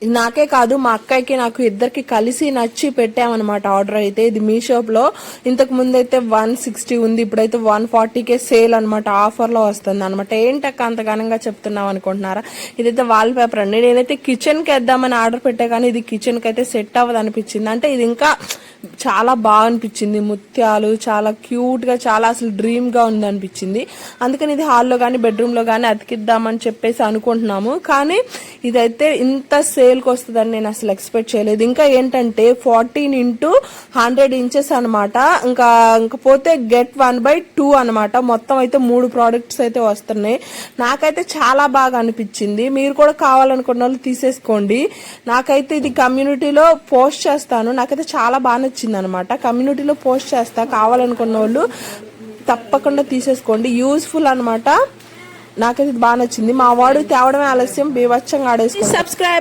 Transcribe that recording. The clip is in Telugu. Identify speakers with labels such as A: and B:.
A: ఇది నాకే కాదు మా అక్కకి నాకు ఇద్దరికి కలిసి నచ్చి పెట్టామన్నమాట ఆర్డర్ అయితే. ఇది మీ షాప్ లో ఇంతకు ముందు అయితే 160 ఉంది, ఇప్పుడైతే 140కే సేల్ అనమాట, ఆఫర్ లో వస్తుంది అనమాట. ఏంటక్క అంత ఘనంగా చెప్తున్నావు అనుకుంటున్నారా? ఇదైతే వాల్ పేపర్ అండి. నేనైతే కిచెన్ కి వేద్దామని ఆర్డర్ పెట్టా కానీ ఇది కిచెన్ కి అయితే సెట్ అవ్వదు అనిపించింది. అంటే ఇది ఇంకా చాలా బాగా అనిపించింది, ముత్యాలు చాలా క్యూట్ గా చాలా అసలు డ్రీమ్ గా ఉంది అనిపించింది. అందుకని ఇది హాల్లో గానీ బెడ్రూమ్ లో గానీ అతికిద్దామని చెప్పేసి అనుకుంటున్నాము. కానీ ఇదైతే ఇంత సేల్ కి వస్తుందని నేను అసలు ఎక్స్పెక్ట్ చేయలేదు. ఇంకా ఏంటంటే 14x100 ఇంచెస్ అనమాట. ఇంకా పోతే గెట్ 1/2 అనమాట. మొత్తం అయితే 3 ప్రోడక్ట్స్ అయితే వస్తున్నాయి. నాకైతే చాలా బాగా అనిపించింది. మీరు కూడా కావాలనుకున్న వాళ్ళు తీసేసుకోండి. నాకైతే ఇది కమ్యూనిటీలో పోస్ట్ చేస్తాను. నాకైతే చాలా బాగా నచ్చింది అనమాట. కమ్యూనిటీలో పోస్ట్ చేస్తా, కావాలనుకున్న వాళ్ళు తప్పకుండా తీసేసుకోండి. యూజ్ఫుల్ అనమాట. నాకైతే బాగా నచ్చింది. మా వాడు తేవడమే ఆలస్యం, బీభత్సంగా ఆడేసుకుంటాడు. సబ్స్క్రైబ్.